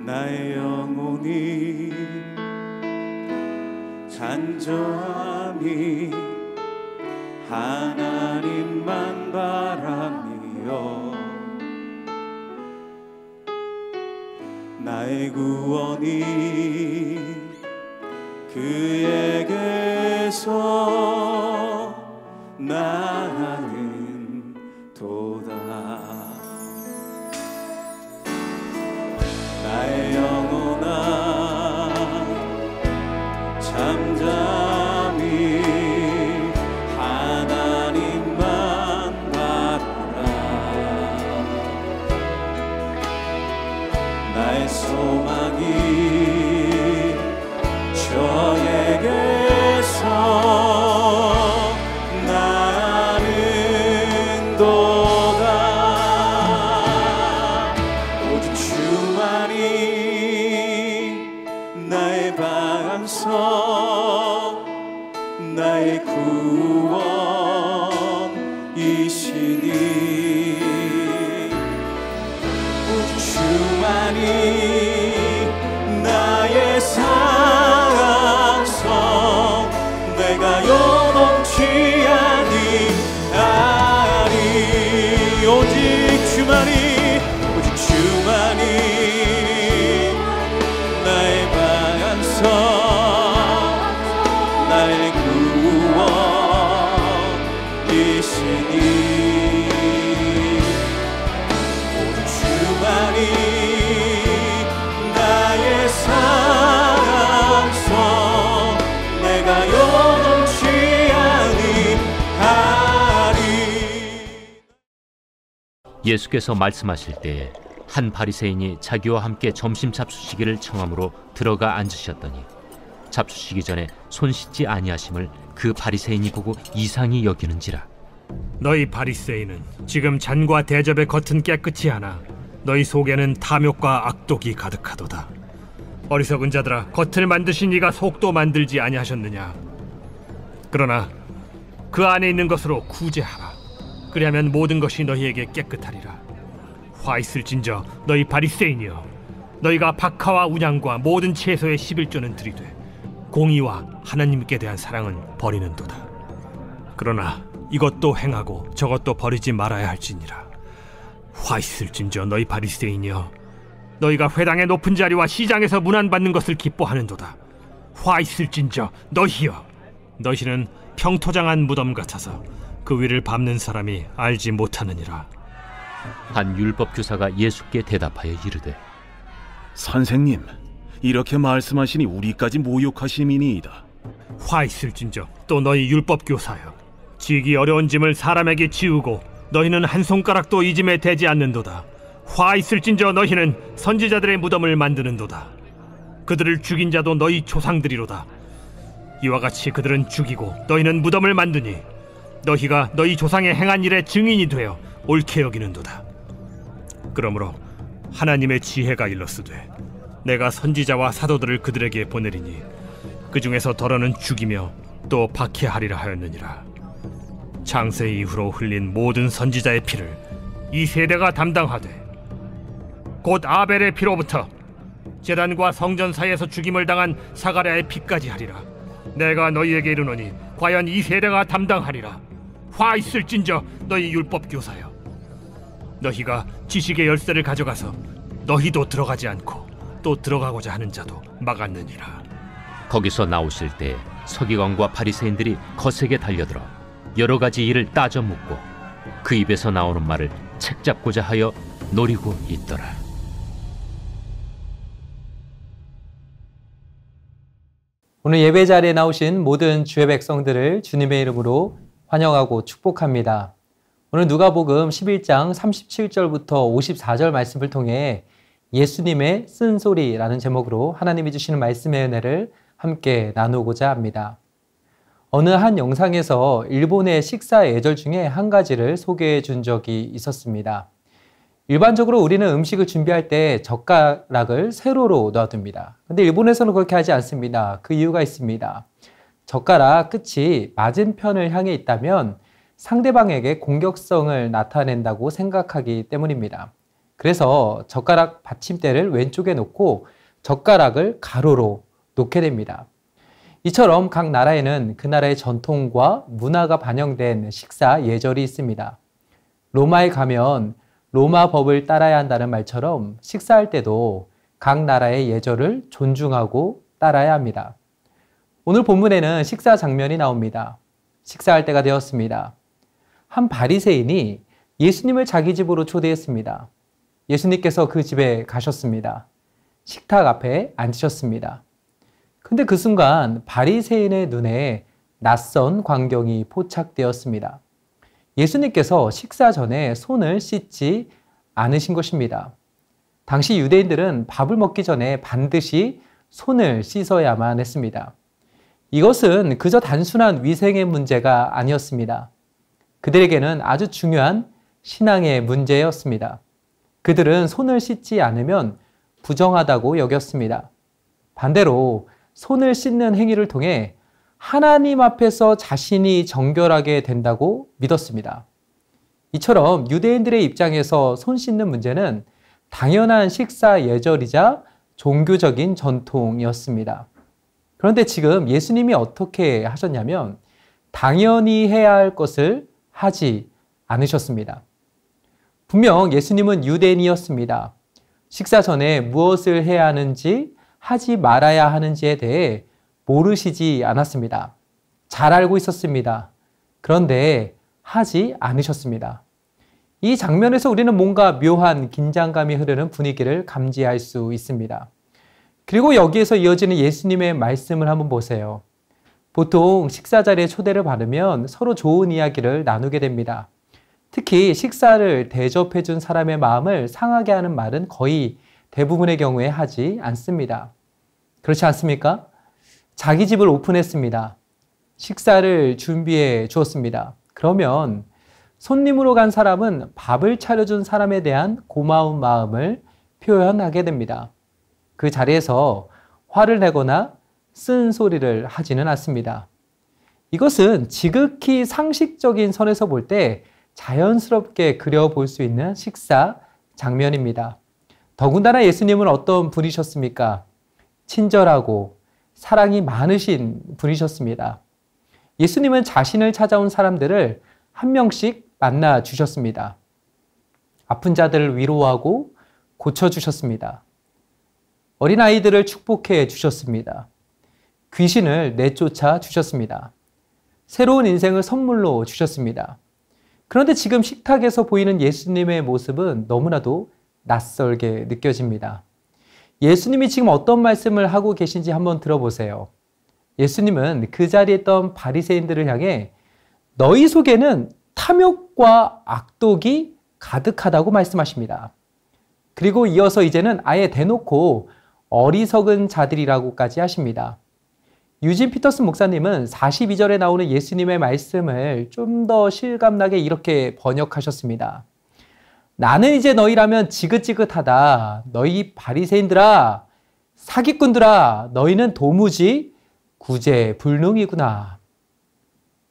나의 영혼이 간절함이 하나님만 바라며 나의 구원이 그에게서 나는 도다. 나의 영혼아 잠잠히 하나님만 바라라. 나의 소망이 저에게서 나는 도다. 오직 주만이 나의 반석 나의 구원이시니 오직 주만이 나의 사랑성 내가 요동치 아니하리. 오직 주만이 나의 반석 나의 구원이시니 오직 주만이 나의 사랑성 내가 요동치 아니하리. 예수께서 말씀하실 때에 한 바리새인이 자기와 함께 점심 잡수시기를 청함으로 들어가 앉으셨더니 잡수시기 전에 손 씻지 아니하심을 그 바리새인이 보고 이상히 여기는지라. 너희 바리새인은 지금 잔과 대접의 겉은 깨끗이 하나 너희 속에는 탐욕과 악독이 가득하도다. 어리석은 자들아, 겉을 만드신 이가 속도 만들지 아니하셨느냐. 그러나 그 안에 있는 것으로 구제하라. 그리하면 모든 것이 너희에게 깨끗하리라. 화 있을진저 너희 바리새인이여, 너희가 박하와 운양과 모든 채소의 11조는 들이되 공의와 하나님께 대한 사랑은 버리는도다. 그러나 이것도 행하고 저것도 버리지 말아야 할지니라. 화 있을진저 너희 바리새인이여, 너희가 회당의 높은 자리와 시장에서 문안받는 것을 기뻐하는도다. 화 있을진저 너희여, 너희는 평토장한 무덤 같아서 그 위를 밟는 사람이 알지 못하느니라. 한 율법교사가 예수께 대답하여 이르되, 선생님, 이렇게 말씀하시니 우리까지 모욕하심이니이다. 화 있을진저 또 너희 율법교사여, 지기 어려운 짐을 사람에게 지우고 너희는 한 손가락도 이 짐에 대지 않는도다. 화 있을진저 너희는 선지자들의 무덤을 만드는도다. 그들을 죽인 자도 너희 조상들이로다. 이와 같이 그들은 죽이고 너희는 무덤을 만드니 너희가 너희 조상의 행한 일의 증인이 되어 옳게 여기는도다. 그러므로 하나님의 지혜가 일렀으되 내가 선지자와 사도들을 그들에게 보내리니 그 중에서 더러는 죽이며 또 박해하리라 하였느니라. 창세 이후로 흘린 모든 선지자의 피를 이 세대가 담당하되 곧 아벨의 피로부터 제단과 성전 사이에서 죽임을 당한 사가랴의 피까지 하리라. 내가 너희에게 이르노니 과연 이 세대가 담당하리라. 화 있을진저 너희 율법교사여, 너희가 지식의 열쇠를 가져가서 너희도 들어가지 않고 또 들어가고자 하는 자도 막았느니라. 거기서 나오실 때 서기관과 바리새인들이 거세게 달려들어 여러 가지 일을 따져 묻고 그 입에서 나오는 말을 책잡고자 하여 노리고 있더라. 오늘 예배 자리에 나오신 모든 주의 백성들을 주님의 이름으로 환영하고 축복합니다. 오늘 누가복음 11장 37절부터 54절 말씀을 통해 예수님의 쓴소리라는 제목으로 하나님이 주시는 말씀의 은혜를 함께 나누고자 합니다. 어느 한 영상에서 일본의 식사 예절 중에 한 가지를 소개해 준 적이 있었습니다. 일반적으로 우리는 음식을 준비할 때 젓가락을 세로로 놔둡니다. 근데 일본에서는 그렇게 하지 않습니다. 그 이유가 있습니다. 젓가락 끝이 맞은편을 향해 있다면 상대방에게 공격성을 나타낸다고 생각하기 때문입니다. 그래서 젓가락 받침대를 왼쪽에 놓고 젓가락을 가로로 놓게 됩니다. 이처럼 각 나라에는 그 나라의 전통과 문화가 반영된 식사 예절이 있습니다. 로마에 가면 로마 법을 따라야 한다는 말처럼 식사할 때도 각 나라의 예절을 존중하고 따라야 합니다. 오늘 본문에는 식사 장면이 나옵니다. 식사할 때가 되었습니다. 한 바리새인이 예수님을 자기 집으로 초대했습니다. 예수님께서 그 집에 가셨습니다. 식탁 앞에 앉으셨습니다. 근데 그 순간 바리새인의 눈에 낯선 광경이 포착되었습니다. 예수님께서 식사 전에 손을 씻지 않으신 것입니다. 당시 유대인들은 밥을 먹기 전에 반드시 손을 씻어야만 했습니다. 이것은 그저 단순한 위생의 문제가 아니었습니다. 그들에게는 아주 중요한 신앙의 문제였습니다. 그들은 손을 씻지 않으면 부정하다고 여겼습니다. 반대로 손을 씻는 행위를 통해 하나님 앞에서 자신이 정결하게 된다고 믿었습니다. 이처럼 유대인들의 입장에서 손 씻는 문제는 당연한 식사 예절이자 종교적인 전통이었습니다. 그런데 지금 예수님이 어떻게 하셨냐면 당연히 해야 할 것을 하지 않으셨습니다. 분명 예수님은 유대인이었습니다. 식사 전에 무엇을 해야 하는지 하지 말아야 하는지에 대해 모르시지 않았습니다. 잘 알고 있었습니다. 그런데 하지 않으셨습니다. 이 장면에서 우리는 뭔가 묘한 긴장감이 흐르는 분위기를 감지할 수 있습니다. 그리고 여기에서 이어지는 예수님의 말씀을 한번 보세요. 보통 식사 자리에 초대를 받으면 서로 좋은 이야기를 나누게 됩니다. 특히 식사를 대접해 준 사람의 마음을 상하게 하는 말은 거의 대부분의 경우에 하지 않습니다. 그렇지 않습니까? 자기 집을 오픈했습니다. 식사를 준비해 주었습니다. 그러면 손님으로 간 사람은 밥을 차려준 사람에 대한 고마운 마음을 표현하게 됩니다. 그 자리에서 화를 내거나 쓴소리를 하지는 않습니다. 이것은 지극히 상식적인 선에서 볼 때 자연스럽게 그려볼 수 있는 식사 장면입니다. 더군다나 예수님은 어떤 분이셨습니까? 친절하고 사랑이 많으신 분이셨습니다. 예수님은 자신을 찾아온 사람들을 한 명씩 만나 주셨습니다. 아픈 자들을 위로하고 고쳐주셨습니다. 어린아이들을 축복해 주셨습니다. 귀신을 내쫓아 주셨습니다. 새로운 인생을 선물로 주셨습니다. 그런데 지금 식탁에서 보이는 예수님의 모습은 너무나도 낯설게 느껴집니다. 예수님이 지금 어떤 말씀을 하고 계신지 한번 들어보세요. 예수님은 그 자리에 있던 바리새인들을 향해 너희 속에는 탐욕과 악독이 가득하다고 말씀하십니다. 그리고 이어서 이제는 아예 대놓고 어리석은 자들이라고까지 하십니다. 유진 피터슨 목사님은 42절에 나오는 예수님의 말씀을 좀 더 실감나게 이렇게 번역하셨습니다. 나는 이제 너희라면 지긋지긋하다. 너희 바리새인들아, 사기꾼들아, 너희는 도무지 구제불능이구나.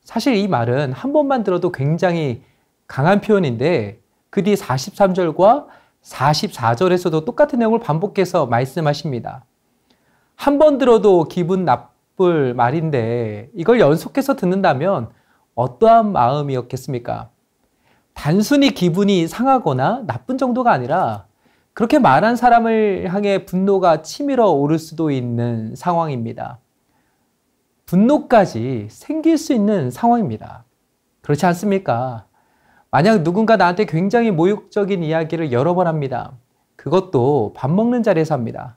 사실 이 말은 한 번만 들어도 굉장히 강한 표현인데 그 뒤 43절과 44절에서도 똑같은 내용을 반복해서 말씀하십니다. 한 번 들어도 기분 나쁠 말인데 이걸 연속해서 듣는다면 어떠한 마음이었겠습니까? 단순히 기분이 상하거나 나쁜 정도가 아니라 그렇게 말한 사람을 향해 분노가 치밀어 오를 수도 있는 상황입니다. 분노까지 생길 수 있는 상황입니다. 그렇지 않습니까? 만약 누군가 나한테 굉장히 모욕적인 이야기를 여러 번 합니다. 그것도 밥 먹는 자리에서 합니다.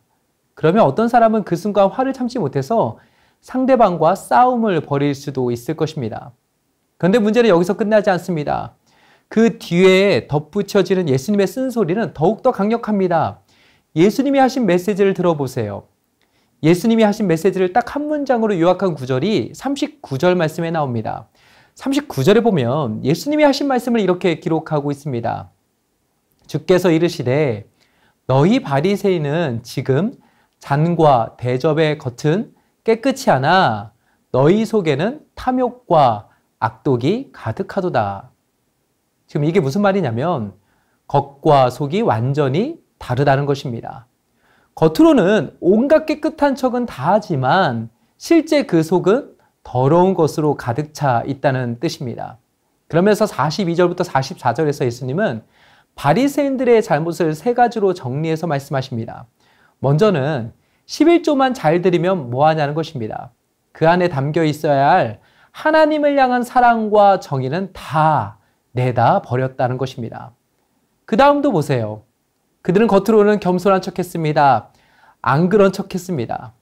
그러면 어떤 사람은 그 순간 화를 참지 못해서 상대방과 싸움을 벌일 수도 있을 것입니다. 그런데 문제는 여기서 끝나지 않습니다. 그 뒤에 덧붙여지는 예수님의 쓴소리는 더욱더 강력합니다. 예수님이 하신 메시지를 들어보세요. 예수님이 하신 메시지를 딱 한 문장으로 요약한 구절이 39절 말씀에 나옵니다. 39절에 보면 예수님이 하신 말씀을 이렇게 기록하고 있습니다. 주께서 이르시되 너희 바리새인은 지금 잔과 대접의 겉은 깨끗이 하나 너희 속에는 탐욕과 악독이 가득하도다. 지금 이게 무슨 말이냐면 겉과 속이 완전히 다르다는 것입니다. 겉으로는 온갖 깨끗한 척은 다 하지만 실제 그 속은 더러운 것으로 가득 차 있다는 뜻입니다. 그러면서 42절부터 44절에서 예수님은 바리새인들의 잘못을 세 가지로 정리해서 말씀하십니다. 먼저는 11조만 잘 드리면 뭐하냐는 것입니다. 그 안에 담겨 있어야 할 하나님을 향한 사랑과 정의는 다 내다 버렸다는 것입니다. 그 다음도 보세요. 그들은 겉으로는 겸손한 척했습니다. 안 그런 척했습니다.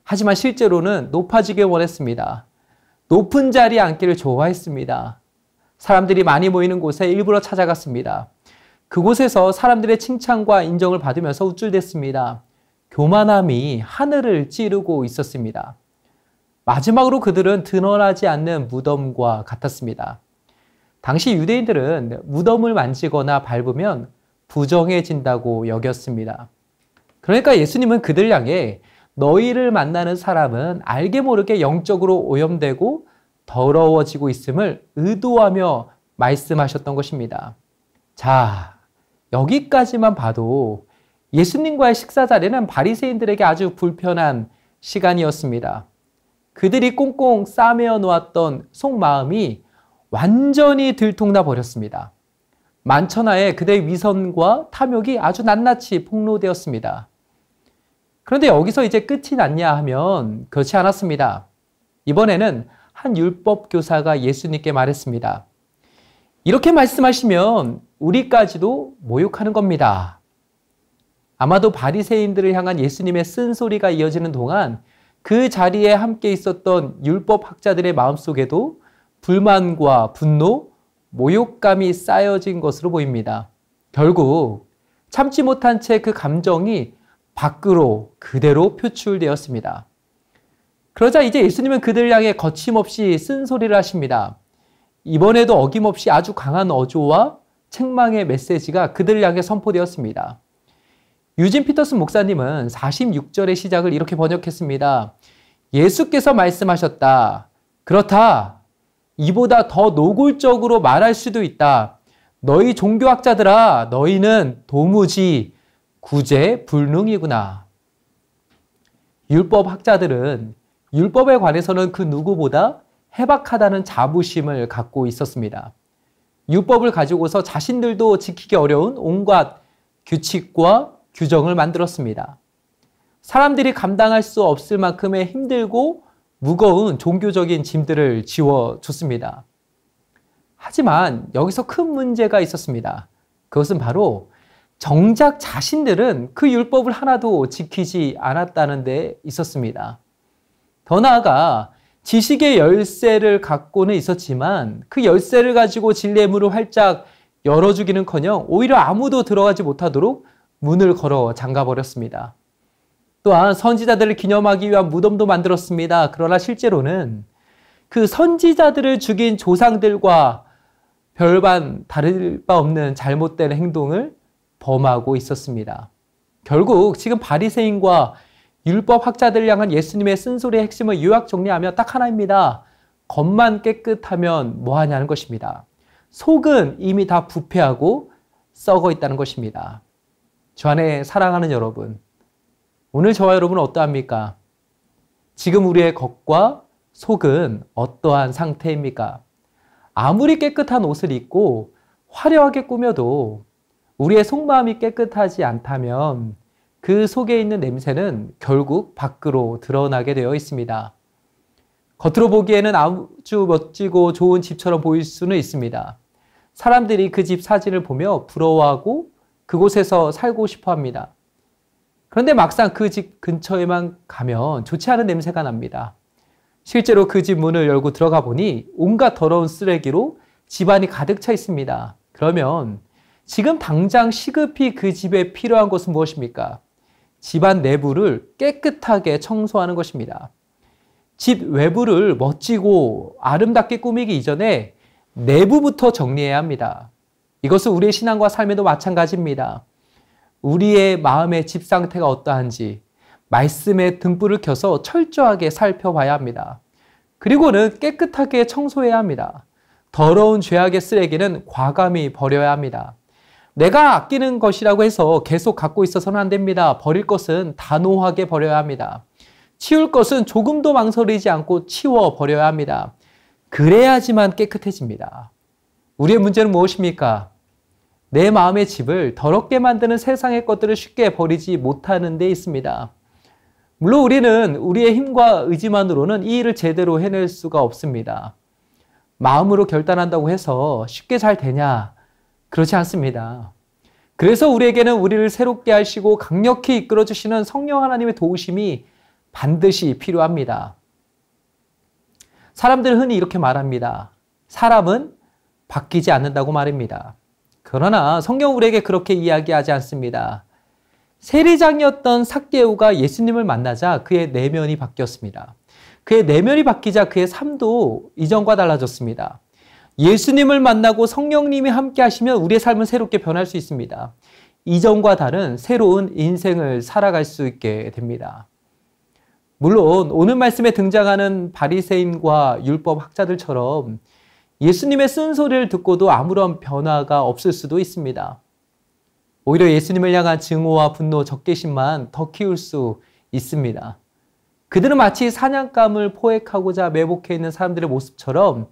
하지만 실제로는 높아지길 원했습니다. 높은 자리에 앉기를 좋아했습니다. 사람들이 많이 모이는 곳에 일부러 찾아갔습니다. 그곳에서 사람들의 칭찬과 인정을 받으면서 우쭐댔습니다. 교만함이 하늘을 찌르고 있었습니다. 마지막으로 그들은 드러나지 않는 무덤과 같았습니다. 당시 유대인들은 무덤을 만지거나 밟으면 부정해진다고 여겼습니다. 그러니까 예수님은 그들 향해 너희를 만나는 사람은 알게 모르게 영적으로 오염되고 더러워지고 있음을 의도하며 말씀하셨던 것입니다. 자, 여기까지만 봐도 예수님과의 식사 자리는 바리새인들에게 아주 불편한 시간이었습니다. 그들이 꽁꽁 싸매어 놓았던 속마음이 완전히 들통나 버렸습니다. 만천하에 그들의 위선과 탐욕이 아주 낱낱이 폭로되었습니다. 그런데 여기서 이제 끝이 났냐 하면 그렇지 않았습니다. 이번에는 한 율법 교사가 예수님께 말했습니다. 이렇게 말씀하시면 우리까지도 모욕하는 겁니다. 아마도 바리새인들을 향한 예수님의 쓴소리가 이어지는 동안 그 자리에 함께 있었던 율법 학자들의 마음속에도 불만과 분노, 모욕감이 쌓여진 것으로 보입니다. 결국 참지 못한 채 그 감정이 밖으로 그대로 표출되었습니다. 그러자 이제 예수님은 그들 향해 거침없이 쓴소리를 하십니다. 이번에도 어김없이 아주 강한 어조와 책망의 메시지가 그들 향해 선포되었습니다. 유진 피터슨 목사님은 46절의 시작을 이렇게 번역했습니다. 예수께서 말씀하셨다. 그렇다. 이보다 더 노골적으로 말할 수도 있다. 너희 종교학자들아, 너희는 도무지 구제불능이구나. 율법학자들은 율법에 관해서는 그 누구보다 해박하다는 자부심을 갖고 있었습니다. 율법을 가지고서 자신들도 지키기 어려운 온갖 규칙과 규정을 만들었습니다. 사람들이 감당할 수 없을 만큼의 힘들고 무거운 종교적인 짐들을 지워줬습니다. 하지만 여기서 큰 문제가 있었습니다. 그것은 바로 정작 자신들은 그 율법을 하나도 지키지 않았다는 데 있었습니다. 더 나아가 지식의 열쇠를 갖고는 있었지만 그 열쇠를 가지고 진리의 문을 활짝 열어주기는커녕 오히려 아무도 들어가지 못하도록 문을 걸어 잠가버렸습니다. 또한 선지자들을 기념하기 위한 무덤도 만들었습니다. 그러나 실제로는 그 선지자들을 죽인 조상들과 별반 다를 바 없는 잘못된 행동을 범하고 있었습니다. 결국 지금 바리새인과 율법 학자들을 향한 예수님의 쓴소리의 핵심을 요약 정리하면 딱 하나입니다. 겉만 깨끗하면 뭐하냐는 것입니다. 속은 이미 다 부패하고 썩어 있다는 것입니다. 주 안에 사랑하는 여러분, 오늘 저와 여러분은 어떠합니까? 지금 우리의 겉과 속은 어떠한 상태입니까? 아무리 깨끗한 옷을 입고 화려하게 꾸며도 우리의 속마음이 깨끗하지 않다면 그 속에 있는 냄새는 결국 밖으로 드러나게 되어 있습니다. 겉으로 보기에는 아주 멋지고 좋은 집처럼 보일 수는 있습니다. 사람들이 그 집 사진을 보며 부러워하고 그곳에서 살고 싶어 합니다. 그런데 막상 그 집 근처에만 가면 좋지 않은 냄새가 납니다. 실제로 그 집 문을 열고 들어가 보니 온갖 더러운 쓰레기로 집안이 가득 차 있습니다. 그러면 지금 당장 시급히 그 집에 필요한 것은 무엇입니까? 집안 내부를 깨끗하게 청소하는 것입니다. 집 외부를 멋지고 아름답게 꾸미기 이전에 내부부터 정리해야 합니다. 이것은 우리의 신앙과 삶에도 마찬가지입니다. 우리의 마음의 집 상태가 어떠한지 말씀의 등불을 켜서 철저하게 살펴봐야 합니다. 그리고는 깨끗하게 청소해야 합니다. 더러운 죄악의 쓰레기는 과감히 버려야 합니다. 내가 아끼는 것이라고 해서 계속 갖고 있어서는 안 됩니다. 버릴 것은 단호하게 버려야 합니다. 치울 것은 조금도 망설이지 않고 치워 버려야 합니다. 그래야지만 깨끗해집니다. 우리의 문제는 무엇입니까? 내 마음의 집을 더럽게 만드는 세상의 것들을 쉽게 버리지 못하는 데 있습니다. 물론 우리는 우리의 힘과 의지만으로는 이 일을 제대로 해낼 수가 없습니다. 마음으로 결단한다고 해서 쉽게 잘 되냐? 그렇지 않습니다. 그래서 우리에게는 우리를 새롭게 하시고 강력히 이끌어주시는 성령 하나님의 도우심이 반드시 필요합니다. 사람들은 흔히 이렇게 말합니다. 사람은 바뀌지 않는다고 말입니다. 그러나 성경 우리에게 그렇게 이야기하지 않습니다. 세리장이었던 삭개오가 예수님을 만나자 그의 내면이 바뀌었습니다. 그의 내면이 바뀌자 그의 삶도 이전과 달라졌습니다. 예수님을 만나고 성령님이 함께 하시면 우리의 삶은 새롭게 변할 수 있습니다. 이전과 다른 새로운 인생을 살아갈 수 있게 됩니다. 물론 오늘 말씀에 등장하는 바리새인과 율법 학자들처럼 예수님의 쓴소리를 듣고도 아무런 변화가 없을 수도 있습니다. 오히려 예수님을 향한 증오와 분노, 적개심만 더 키울 수 있습니다. 그들은 마치 사냥감을 포획하고자 매복해 있는 사람들의 모습처럼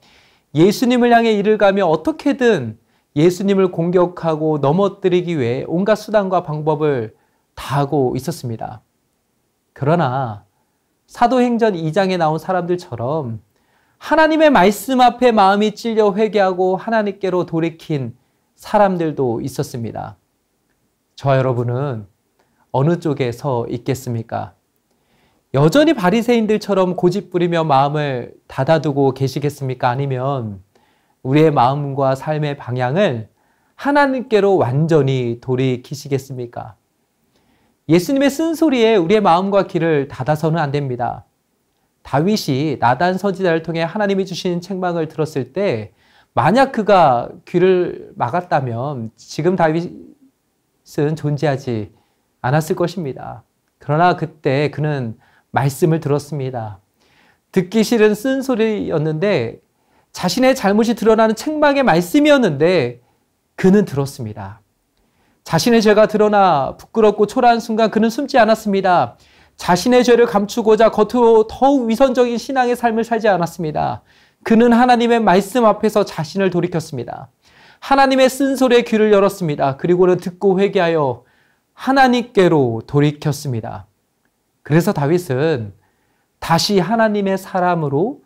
예수님을 향해 이를 가며 어떻게든 예수님을 공격하고 넘어뜨리기 위해 온갖 수단과 방법을 다하고 있었습니다. 그러나 사도행전 2장에 나온 사람들처럼 하나님의 말씀 앞에 마음이 찔려 회개하고 하나님께로 돌이킨 사람들도 있었습니다. 저와 여러분은 어느 쪽에 서 있겠습니까? 여전히 바리새인들처럼 고집부리며 마음을 닫아두고 계시겠습니까? 아니면 우리의 마음과 삶의 방향을 하나님께로 완전히 돌이키시겠습니까? 예수님의 쓴소리에 우리의 마음과 귀를 닫아서는 안 됩니다. 다윗이 나단 선지자를 통해 하나님이 주신 책망을 들었을 때 만약 그가 귀를 막았다면 지금 다윗은 존재하지 않았을 것입니다. 그러나 그때 그는 말씀을 들었습니다. 듣기 싫은 쓴소리였는데 자신의 잘못이 드러나는 책망의 말씀이었는데 그는 들었습니다. 자신의 죄가 드러나 부끄럽고 초라한 순간 그는 숨지 않았습니다. 자신의 죄를 감추고자 겉으로 더욱 위선적인 신앙의 삶을 살지 않았습니다. 그는 하나님의 말씀 앞에서 자신을 돌이켰습니다. 하나님의 쓴소리에 귀를 열었습니다. 그리고는 듣고 회개하여 하나님께로 돌이켰습니다. 그래서 다윗은 다시 하나님의 사람으로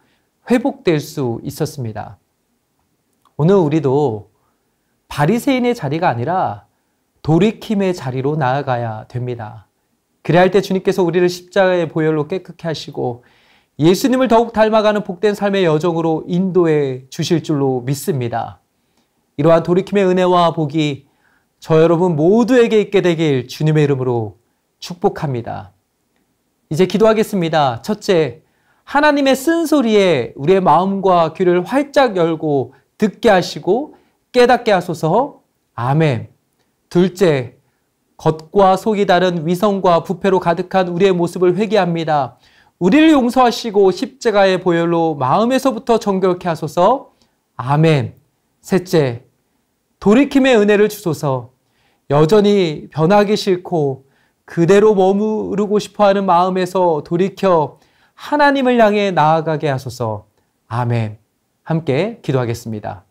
회복될 수 있었습니다. 오늘 우리도 바리새인의 자리가 아니라 돌이킴의 자리로 나아가야 됩니다. 그래야 할 때 주님께서 우리를 십자가의 보혈로 깨끗게 하시고 예수님을 더욱 닮아가는 복된 삶의 여정으로 인도해 주실 줄로 믿습니다. 이러한 돌이킴의 은혜와 복이 저 여러분 모두에게 있게 되길 주님의 이름으로 축복합니다. 이제 기도하겠습니다. 첫째, 하나님의 쓴소리에 우리의 마음과 귀를 활짝 열고 듣게 하시고 깨닫게 하소서. 아멘. 둘째, 겉과 속이 다른 위선과 부패로 가득한 우리의 모습을 회개합니다. 우리를 용서하시고 십자가의 보혈로 마음에서부터 정결케 하소서. 아멘. 셋째, 돌이킴의 은혜를 주소서. 여전히 변하기 싫고 그대로 머무르고 싶어하는 마음에서 돌이켜 하나님을 향해 나아가게 하소서. 아멘. 함께 기도하겠습니다.